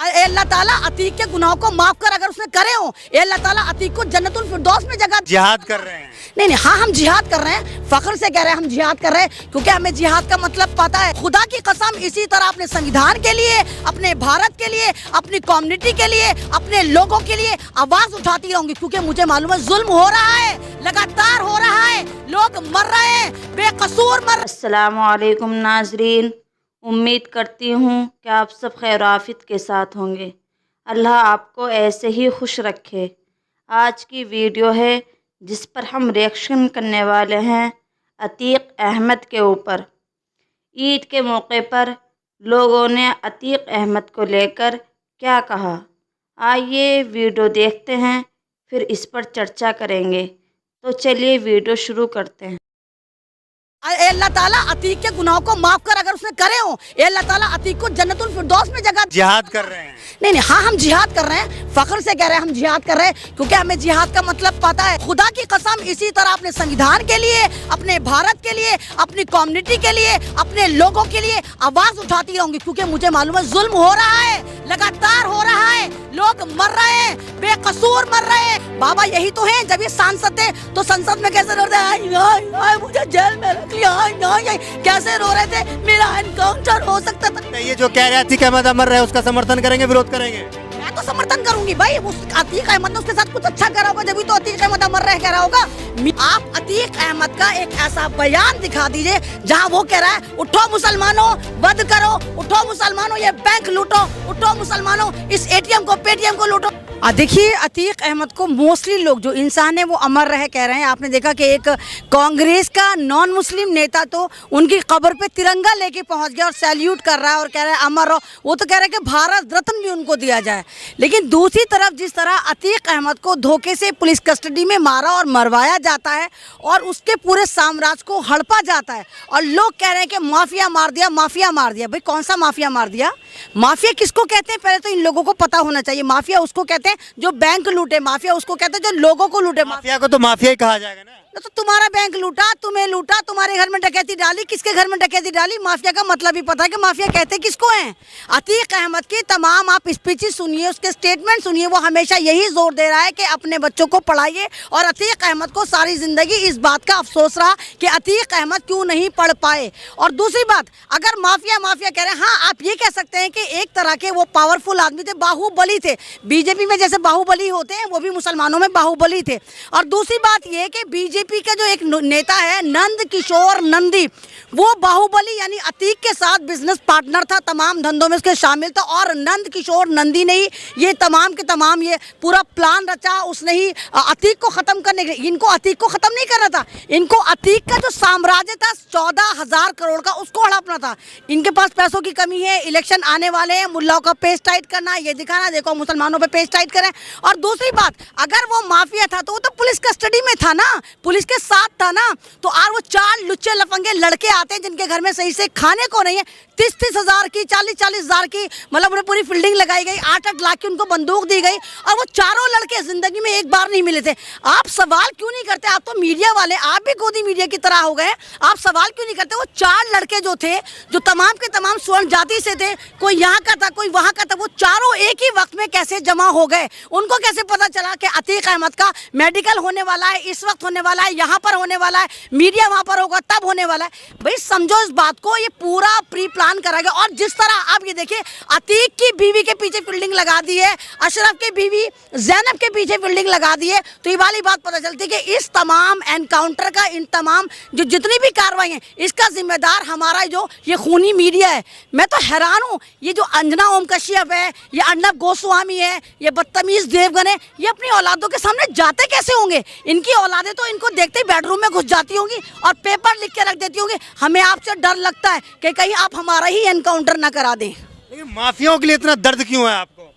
अल्लाह ताला अतीक के गुनाहों को माफ कर, अगर उसने करे हो अल्लाह ताला अतीक को जन्नतुल फिरदौस में जगह। जिहाद कर रहे हैं? नहीं, हाँ हम जिहाद कर रहे हैं, फख्र से कह रहे हैं हम जिहाद कर रहे हैं, क्योंकि हमें जिहाद का मतलब पता है। खुदा की कसम, इसी तरह अपने संविधान के लिए, अपने भारत के लिए, अपनी कम्युनिटी के लिए, अपने लोगों के लिए आवाज उठाती रहूंगी, क्योंकि मुझे मालूम है जुल्म हो रहा है, लगातार हो रहा है, लोग मर रहे हैं, बेकसूर मर। अस्सलामु अलैकुम नाजरीन, उम्मीद करती हूँ कि आप सब खैर आफियत के साथ होंगे। अल्लाह आपको ऐसे ही खुश रखे। आज की वीडियो है जिस पर हम रिएक्शन करने वाले हैं अतीक अहमद के ऊपर। ईद के मौके पर लोगों ने अतीक अहमद को लेकर क्या कहा, आइए वीडियो देखते हैं, फिर इस पर चर्चा करेंगे। तो चलिए वीडियो शुरू करते हैं। अल्लाह ताला अतीक के गुनाहों को माफ कर, अगर उसने करे हो अल्लाह ताला अतीक को जन्नतुल फिरदौस में जगह। जिहाद कर रहे हैं? नहीं, हाँ हम जिहाद कर रहे हैं, फख्र से कह रहे हैं हम जिहाद कर रहे हैं, क्योंकि हमें जिहाद का मतलब पता है। खुदा की कसम, इसी तरह अपने संविधान के लिए, अपने भारत के लिए, अपनी कम्युनिटी के लिए, अपने लोगों के लिए आवाज उठाती रहूंगी, क्योंकि मुझे मालूम है जुल्म हो रहा है, लगातार हो रहा है, लोग मर रहे हैं, बेकसूर मर रहे हैं। बाबा यही तो है, जब ये सांसद थे तो संसद में कैसे रो रहे हैं, मुझे जेल में रख लिया, कैसे रो रहे थे, मेरा एनकाउंटर हो सकता था। ये जो कह रहे हैं अतीक अहमद अमर रहे, उसका समर्थन करेंगे, विरोध करेंगे? मैं तो समर्थन करूंगी भाई, उस अतीक अहमद ने उसके साथ कुछ अच्छा करा होगा, जब तो अतीक अहमद अमर रह कह रहा होगा। आप अतीक अहमद का एक ऐसा बयान दिखा दीजिए जहां वो कह रहा है उठो मुसलमानों, वध करो, उठो मुसलमानों, ये बैंक लूटो, उठो मुसलमानों, इस एटीएम को, पेटीएम को लूटो। देखिए अतीक अहमद को मोस्टली लोग जो इंसान है वो अमर रहे कह रहे हैं। आपने देखा कि एक कांग्रेस का नॉन मुस्लिम नेता तो उनकी कब्र पे तिरंगा लेके पहुंच गया और सैल्यूट कर रहा है और कह रहा है अमर रहो। वो तो कह रहे हैं कि भारत रत्न भी उनको दिया जाए। लेकिन दूसरी तरफ जिस तरह अतीक अहमद को धोखे से पुलिस कस्टडी में मारा और मरवाया जाता है और उसके पूरे साम्राज्य को हड़पा जाता है और लोग कह रहे हैं कि माफिया मार दिया, माफिया मार दिया। भाई कौन सा माफिया मार दिया? माफिया किसको कहते हैं पहले तो इन लोगों को पता होना चाहिए। माफिया उसको कहते हैं जो बैंक लूटे, माफिया उसको कहते हैं जो लोगों को लूटे। माफिया को तो माफिया ही कहा जाएगा ना। तो तुम्हारा बैंक लूटा, तुम्हें लूटा, तुम्हारे घर में डकैती डाली, किसके घर में डकैती डाली? माफिया का मतलब ही पता है कि माफिया कहते किसको हैं। अतीक अहमद की तमाम आप स्पीचेस सुनिए, उसके स्टेटमेंट सुनिए, वो हमेशा यही जोर दे रहा है कि अपने बच्चों को पढ़ाइए। और अतीक अहमद को सारी जिंदगी इस बात का अफसोस रहा कि अतीक अहमद क्यों नहीं पढ़ पाए। और दूसरी बात, अगर माफिया माफिया कह रहे हैं, हाँ आप ये कह सकते हैं कि एक तरह के वो पावरफुल आदमी थे, बाहुबली थे। बीजेपी में जैसे बाहुबली होते हैं वो भी मुसलमानों में बाहुबली थे। और दूसरी बात ये कि बीजेपी का जो एक नेता है नंद किशोर नंदी, वो बाहुबली यानी अतीक के साथ बिजनेस पार्टनर था, तमाम धंधों में उसके शामिल था। और नंद किशोर नंदी ने ही ये तमाम के तमाम ये पूरा प्लान रचा, उसने ही अतीक को खत्म करने के लिए। इनको अतीक को खत्म नहीं करना था, इनको अतीक का जो साम्राज्य था 14,000 करोड़ का, उसको हड़पना था। इनके पास पैसों की कमी है, इलेक्शन आने वाले हैं, मुल्लाओं का पेज टाइट करना, ये दिखाना देखो मुसलमानों पे पेज टाइट करें। और दूसरी बात, अगर वो माफिया था तो वो तो पुलिस कस्टडी में था ना, पुलिस के साथ था ना। तो और वो 4 लुच्चे लफंगे लड़के आते हैं जिनके घर में सही से खाने को नहीं है, 30-30 हज़ार की, 40-40 हज़ार की, मतलब उन्हें पूरी फील्डिंग लगाई गई, 8-8 लाख की उनको बंदूक दी गई, और वो चारों लड़के जिंदगी में एक बार नहीं मिले थे। आप सवाल क्यों नहीं करते? आप तो मीडिया वाले, आप भी गोदी मीडिया की तरह हो गए, आप सवाल क्यों नहीं करते? वो 4 लड़के जो थे, जो तमाम के तमाम स्वर्ण जाति से थे, कोई यहाँ का था, कोई वहाँ का था, वो चारों एक ही वक्त में कैसे जमा हो गए? उनको कैसे पता चला कि अतीक अहमद का मेडिकल होने वाला है, इस वक्त होने वाला है, यहाँ पर होने वाला है, मीडिया वहां पर होगा, तब होने वाला है? भाई समझो इस बात को, ये पूरा प्री प्लान करा गया। और जिस तरह आप ये देखिए, अतीक की बीवी के पीछे फील्डिंग लगा दी है, अशरफ की बीवी जैनब के पीछे फील्डिंग लगा दी है, तो ये वाली बात पता चलती है कि इस तमाम एनकाउंटर का, इन तमाम जो जितनी भी कार्रवाई है, इसका जिम्मेदार हमारा जो ये खूनी मीडिया है। मैं तो हैरान हूँ, ये जो अंजना ओम कश्यप है, ये अर्नब गोस्वामी है, ये बदतमीज देवगन है, ये अपनी औलादों के सामने जाते कैसे होंगे? इनकी औलादें तो इनको देखते ही बेडरूम में घुस जाती होंगी और पेपर लिख के रख देती होंगी, हमें आपसे डर लगता है कि कहीं आप हमारा ही एनकाउंटर ना करा दें। लेकिन माफियाओं के लिए इतना दर्द क्यों है आपको?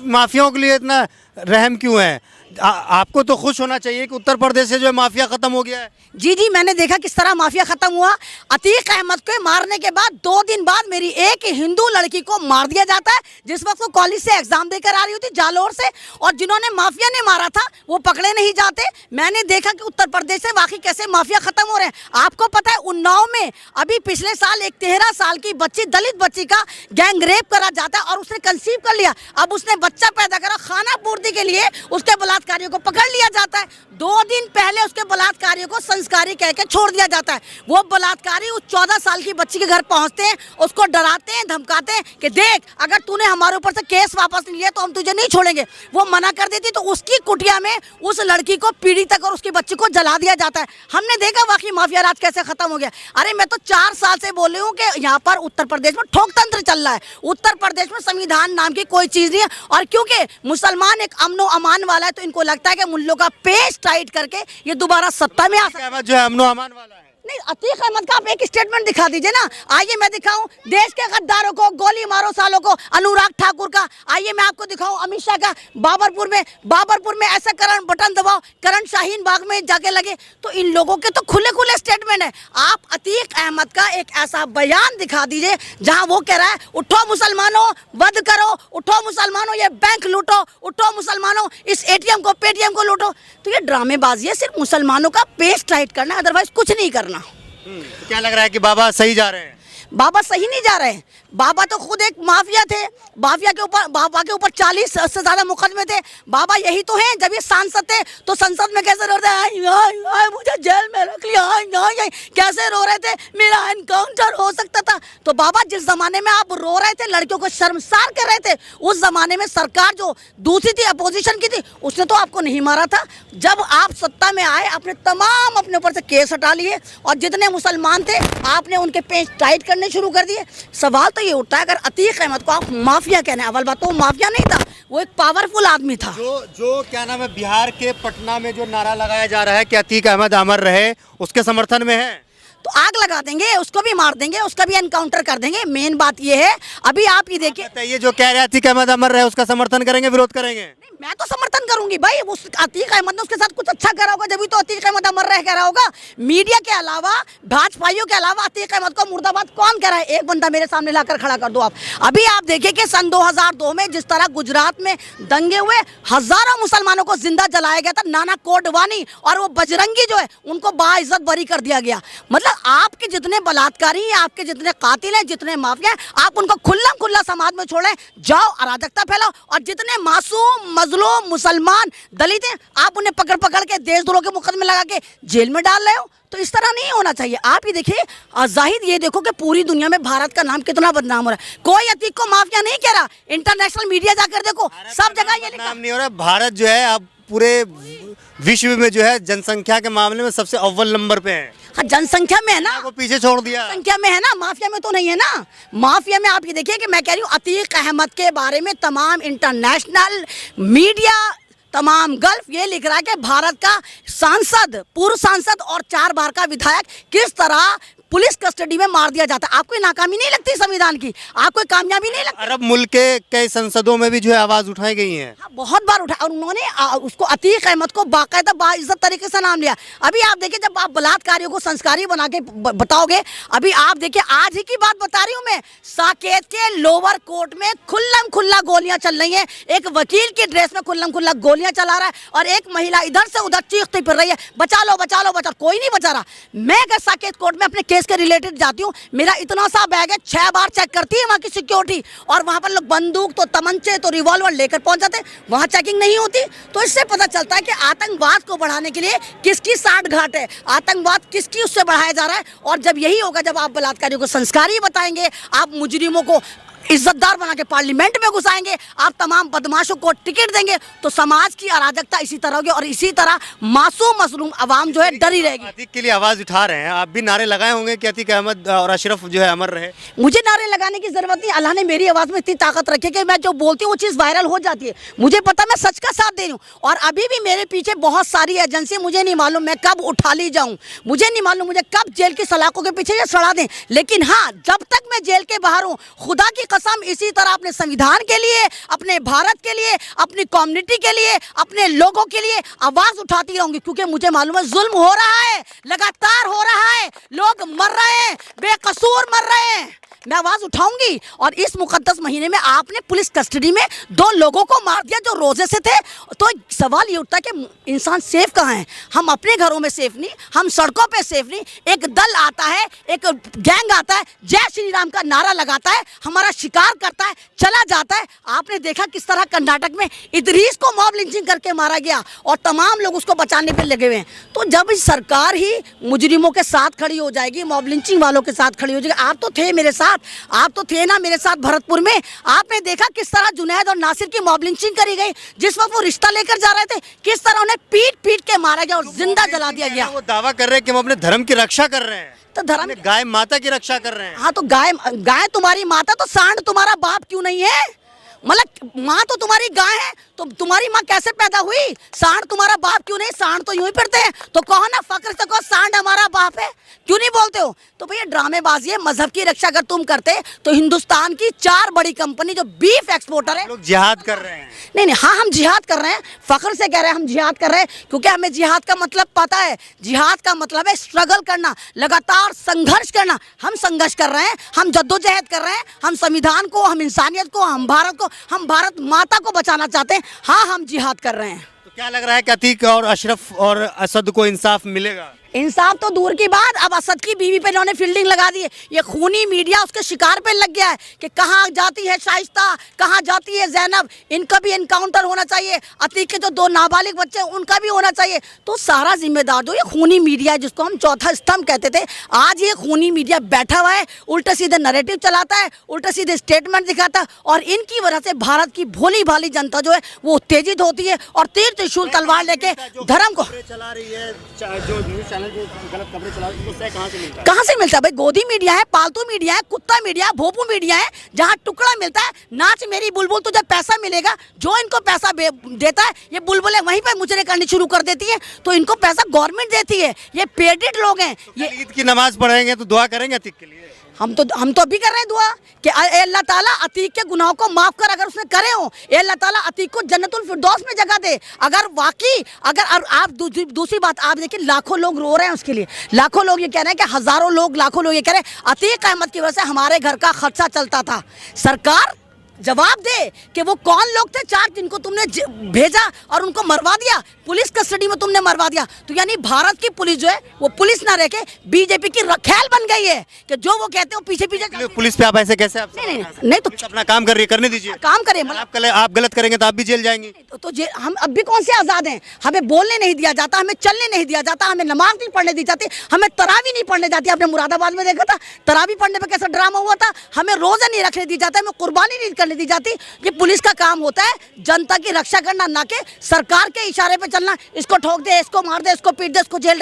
माफियाओं के लिए इतना रहम क्यों है? आपको तो खुश होना चाहिए कि उत्तर प्रदेश से जो है माफिया खत्म हो गया है। जी जी, मैंने देखा किस तरह माफिया खत्म हुआ। अतीक अहमद को मारने के बाद 2 दिन बाद मेरी एक हिंदू लड़की को मार दिया जाता है, जिस वक्त वो कॉलेज से एग्जाम देकर आ रही थी जालौर से, और जिन्होंने माफिया ने मारा था वो पकड़े नहीं जाते। मैंने देखा कि उत्तर प्रदेश से वाकई कैसे माफिया खत्म हो रहे हैं। आपको पता है उन्नाव में अभी पिछले साल एक 13 साल की बच्ची, दलित बच्ची का गैंग रेप करा जाता है और उसने कंसीव कर लिया। अब उसने बच्चा पैदा करा, खाना पूर्ति के लिए उसके बलात्कारियों को पकड़ लिया जाता है। 2 दिन पहले उसके बलात्कारियों को संस्कारी कह के छोड़ दिया जाता है। वो बलात्कारी उस 14 साल की बच्ची के घर पहुंचते हैं, उसको डराते हैं, धमकाते हैं कि देख अगर तूने हमारे ऊपर से केस वापस नहीं लिया तो हम तुझे नहीं छोड़ेंगे। वो मना कर देती तो उसकी कुटिया में उस लड़की को पीढ़ी तक और उसकी बच्ची को जला दिया जाता है। हमने देखा वाकई माफिया राज कैसे खत्म हो गया। अरे मैं तो 4 साल से बोल रही हूँ कि यहाँ पर उत्तर प्रदेश में ठोकतंत्र चल रहा है। उत्तर प्रदेश में संविधान नाम की कोई चीज नहीं है, और क्योंकि मुसलमान एक अमनो अमान वाला है तो इनको लगता है कि मुल्लों का पेश टाइट करके ये दोबारा सत्ता में आ सकता है। जो है अमनो अमान वाला है। नहीं, अतीक अहमद का आप एक स्टेटमेंट दिखा दीजिए ना। आइए मैं दिखाऊं देश के गद्दारों को, गोली मारो सालों को, अनुराग ठाकुर का। आइए मैं आपको दिखाऊं अमित शाह का, बाबरपुर में ऐसा करंट बटन दबाओ, करंट शाहीन बाग में जाके लगे। तो इन लोगों के तो खुले खुले स्टेटमेंट है। आप अतीक अहमद का एक ऐसा बयान दिखा दीजिए जहां वो कह रहा है उठो मुसलमानों, वध करो, उठो मुसलमानों, ये बैंक लूटो, उठो मुसलमानों, इस ATM को, पेटीएम को लूटो। तो ये ड्रामेबाजी है, सिर्फ मुसलमानों का पेश टाइट करना, अदरवाइज कुछ नहीं करना। तो क्या लग रहा है कि बाबा सही जा रहे हैं? बाबा सही नहीं जा रहे हैं। बाबा तो खुद एक माफिया थे। बाबा के ऊपर 40 से ज्यादा मुकदमे थे। बाबा यही तो हैं, जब ये सांसद थे तो संसद में कैसे रो रहे थे, मुझे जेल में रख लिया, कैसे रो रहे थे, मेरा एनकाउंटर हो सकता था। तो बाबा जिस जमाने में आप रो रहे थे, लड़कियों को शर्मसार कर रहे थे, उस जमाने में सरकार जो दूसरी थी, अपोजिशन की थी, उसने तो आपको नहीं मारा था। जब आप सत्ता में आए आपने तमाम अपने ऊपर से केस हटा लिए, और जितने मुसलमान थे आपने उनके पेच टाइट करने शुरू कर दिए। सवाल तो ये उठता है, अगर अतीक अहमद को आप माफिया कहने, अव्वल बात तो वो माफिया नहीं था, वो एक पावरफुल आदमी था। जो क्या नाम है, बिहार के पटना में जो नारा लगाया जा रहा है कि अतीक अहमद अमर रहे, उसके समर्थन में है। तो आग लगा देंगे, उसको भी मार देंगे, उसका भी एनकाउंटर कर देंगे। मेन बात ये है, अभी आप ये देखिए, ये जो कह रहे हैं अतीक अहमद अमर रहे, उसका समर्थन करेंगे, विरोध करेंगे? मैं तो समर्थन करूंगी भाई। उस अतीक अहमद ने उसके साथ कुछ अच्छा करा होगा, जब तो अतीक अहमद अमर रह कह रहा होगा। मीडिया के अलावा, भाजपाइयों के अलावा अतीक अहमद को मुर्दाबाद कौन कह रहा है? एक बंदा मेरे सामने लाकर खड़ा कर दो आप। अभी आप देखिए कि सन 2002 में जिस तरह गुजरात में दंगे हुए, हजारों मुसलमानों को जिंदा जलाया गया था, नाना कोडवानी और वो बजरंगी जो है उनको बाइज्जत बरी कर दिया गया। मतलब आपके जितने बलात्कारी हैं, आपके जितने कातिल हैं, जितने माफिया हैं, आप उनको खुल्लम खुल्ला समाज में छोड़ें, जाओ अराजकता फैलाओ, और जितने मासूम मजलूम मुसलमान दलित हैं आप उन्हें पकड़ पकड़ के देशद्रोह के मुकदमे लगा के जेल में डाल रहे हो। तो इस तरह नहीं होना चाहिए। आप ये देखिए, जाहिद ये देखो कि पूरी दुनिया में भारत का नाम कितना बदनाम हो रहा है। कोई अतीक को माफिया नहीं कह रहा, इंटरनेशनल मीडिया जाकर देखो, सब जगह ये नाम नहीं हो रहा। भारत जो है अब पूरे विश्व में जो है जनसंख्या के मामले में सबसे अव्वल नंबर पे है। हाँ, जनसंख्या में है ना, को पीछे छोड़ दिया। संख्या में है ना, माफिया में तो नहीं है ना। माफिया में आप ये देखिए कि मैं कह रही हूँ अतीक अहमद के बारे में तमाम इंटरनेशनल मीडिया, तमाम गल्फ ये लिख रहा है कि भारत का सांसद, पूर्व सांसद और 4 बार का विधायक किस तरह पुलिस कस्टडी में मार दिया जाता है। आपको नाकामी नहीं लगती संविधान की? आपको कामयाबी नहीं लगती? अरब मुल्क के कई संसदों में भी जो है आवाज उठाई गई है। हाँ, बहुत बार उठाया, और उन्होंने उसको अतीक अहमद को बाकायदा बाइज्जत तरीके से नाम लिया। अभी आप देखिए, जब आप बलात्कारियों को संस्कारी बना के बताओगे, अभी आप देखिए, आज ही की बात बता रही हूँ मैं, साकेत के लोअर कोर्ट में खुल्लम खुल्ला गोलियां चल रही है। एक वकील की ड्रेस में खुल्लम खुल्ला गोलियां चला रहा है, और एक महिला इधर से उधर चीखती फिर रही है, बचा लो बचा लो बचा। कोई नहीं बचा रहा। मैं अगर साकेत कोर्ट में अपने केस के रिलेटेड जाती हूँ, मेरा इतना सा बैग है, 6 बार चेक करती है वहाँ की सिक्योरिटी, और वहाँ पर लोग बंदूक तो तमंचे तो रिवॉल्वर लेकर पहुंच जाते, वहाँ चेकिंग नहीं होती। तो इससे पता चलता है कि आतंकवाद को बढ़ाने के लिए किसकी साठ घाट है, आतंकवाद किसकी उससे बढ़ाया जा रहा है। और जब यही होगा, जब आप बलात्कारियों को संस्कारी बताएंगे, आप मुजरिमों को इज्जतदार बना के पार्लियामेंट में घुसाएंगे, आप तमाम बदमाशों को टिकट देंगे, तो समाज की अराजकता इसी तरह होगी, और इसी तरह मासूम मजलूम अवाम जो है डरी रहेगी। अतीक के लिए आवाज उठा रहे हैं, आप भी नारे लगाए होंगे कि अतीक अहमद और अशरफ जो है अमर रहे। मुझे नारे लगाने की जरूरत नहीं, अल्लाह ने मेरी आवाज में इतनी ताकत रखी कि मैं जो बोलती हूँ वो चीज़ वायरल हो जाती है। मुझे पता, मैं सच का साथ दे रही हूँ, और अभी भी मेरे पीछे बहुत सारी एजेंसी, मुझे नहीं मालूम मैं कब उठा ली जाऊँ, मुझे नहीं मालूम मुझे कब जेल की सलाखों के पीछे ये सड़ा दें, लेकिन हाँ, जब तक मैं जेल के बाहर हूँ, खुदा की कसम इसी तरह अपने संविधान के लिए, अपने भारत के लिए, अपनी कम्युनिटी के लिए, अपने लोगों के लिए आवाज उठाती रहूंगी, क्योंकि मुझे मालूम है जुल्म हो रहा है, लगातार हो रहा है, लोग मर रहे हैं, बेकसूर मर रहे हैं। मैं आवाज उठाऊंगी। और इस मुकद्दस महीने में आपने पुलिस कस्टडी में 2 लोगों को मार दिया जो रोजे से थे, तो सवाल ये उठता है कि इंसान सेफ कहाँ है? हम अपने घरों में सेफ नहीं, हम सड़कों पे सेफ नहीं। एक दल आता है, एक गैंग आता है, जय श्री राम का नारा लगाता है, हमारा शिकार करता है, चला जाता है। आपने देखा किस तरह कर्नाटक में इदरीस को मॉब लिंचिंग करके मारा गया और तमाम लोग उसको बचाने पे लगे हुए हैं। तो जब सरकार ही मुजरिमों के साथ खड़ी हो जाएगी, मॉब लिंचिंग वालों के साथ खड़ी हो जाएगी, आप तो थे मेरे साथ, आप तो थे ना मेरे साथ भरतपुर में। आपने देखा किस तरह जुनैद और नासिर की मॉब लिंचिंग करी गई, जिस वक्त वो रिश्ता लेकर जा रहे थे, किस तरह उन्हें पीट पीट के मारा गया और जिंदा जला दिया गया। वो दावा कर रहे हैं कि हम अपने धर्म की रक्षा कर रहे हैं, तो धर्म, गाय माता की रक्षा कर रहे हैं। हाँ, तो गाय तुम्हारी माता, तो सांड तुम्हारा बाप क्यों नहीं है? मतलब माँ तो तुम्हारी गाय है, तो तुम्हारी माँ कैसे पैदा हुई? सांड तुम्हारा बाप क्यों नहीं? सांड तो यूं ही फिरते हैं। तो कहो ना, फक्र से कहो सांड हमारा बाप है, क्यों नहीं बोलते हो? तो भैया ड्रामेबाजी है। मजहब की रक्षा अगर तुम करते तो हिंदुस्तान की 4 बड़ी कंपनी जो बीफ एक्सपोर्टर है, लोग जिहाद कर रहे हैं। नहीं, हाँ, हम जिहाद कर रहे हैं, फख्र से कह रहे हैं हम जिहाद कर रहे हैं, क्योंकि हमें जिहाद का मतलब पता है। जिहाद का मतलब है स्ट्रगल करना, लगातार संघर्ष करना। हम संघर्ष कर रहे हैं, हम जद्दोजहद कर रहे हैं, हम संविधान को, हम इंसानियत को, हम भारत को, हम भारत माता को बचाना चाहते हैं। हाँ, हम जिहाद कर रहे हैं। तो क्या लग रहा है कि अतीक और अशरफ और असद को इंसाफ मिलेगा? इंसाफ तो दूर की बात, अब असद की बीवी पे इन्होंने फील्डिंग लगा दी है। ये खूनी मीडिया उसके शिकार पे लग गया है कि कहाँ जाती है शाइस्ता, कहाँ जाती है जैनब। इनका भी एनकाउंटर होना चाहिए, अतीक के जो 2 नाबालिग बच्चे हैं उनका भी होना चाहिए। तो सारा जिम्मेदार जो ये खूनी मीडिया है, जिसको हम चौथा स्तंभ कहते थे, आज ये खूनी मीडिया बैठा हुआ है, उल्टे सीधे नैरेटिव चलाता है, उल्टे सीधे स्टेटमेंट दिखाता है, और इनकी वजह से भारत की भोली भाली जनता जो है वो उत्तेजित होती है और तीर त्रिशूल तलवार लेके धर्म को चला रही है, जो न्यूज़ चैनल जो गलत खबरें चला रही है, उससे कहाँ से मिलता है? कहाँ से मिलता है भाई? गोदी मीडिया है, पालतू मीडिया है, कुत्ता मीडिया है, भोपू मीडिया है, जहाँ टुकड़ा मिलता है। नाच मेरी बुलबुल, तुझे पैसा मिलेगा। जो इनको पैसा देता है, ये बुलबुलें वहीं पर मुजरे करनी शुरू कर देती है, तो इनको पैसा गवर्नमेंट देती है। ये पेडेड लोग हैं। ये ईद की नमाज पढ़ेंगे तो दुआ करेंगे अतीक के लिए? हम तो अभी कर रहे हैं दुआ कि ए अल्लाह ताला अतीक के गुनाहों को माफ कर, अगर उसने करे हो, ए अल्लाह ताला अतीक को जन्नतुल फिरदौस में जगह दे। अगर वाकई, अगर आप दूसरी बात आप देखिए, लाखों लोग रो रहे हैं उसके लिए, लाखों लोग ये कह रहे हैं कि हजारों लोग, लाखों लोग ये कह रहे हैं अतीक अहमद की वजह से हमारे घर का खर्चा चलता था। सरकार जवाब दे कि वो कौन लोग थे 4 जिनको तुमने भेजा और उनको मरवा दिया, पुलिस कस्टडी में तुमने मरवा दिया। तो यानी भारत की पुलिस जो है वो पुलिस ना रह के बीजेपी की रखैल बन गई है कि जो वो कहते हो पीछे पीछे। पुलिस पे आप ऐसे कैसे? आप नहीं तो अपना काम कर रही है, करने दीजिए। काम करें, आप गलत करेंगे तो आप भी जेल जाएंगे। तो हम अब भी कौन से आजाद हैं? हमें बोलने नहीं दिया जाता, हमें चलने नहीं दिया जाता, हमें नमाज नहीं पढ़ने दी जाती, हमें तरावी नहीं पढ़ने जाती। आपने मुरादाबाद में देखा था तरावी पढ़ने पे कैसा ड्रामा हुआ था। हमें रोजा नहीं रखने दी जाता, हमें कुर्बानी नहीं करने दी जाती। ये पुलिस का काम होता है जनता की रक्षा करना, ना कि सरकार के इशारे पे चलना। इसको ठोक दे, इसको मार दे, इसको पीट दे, इसको जेल डाल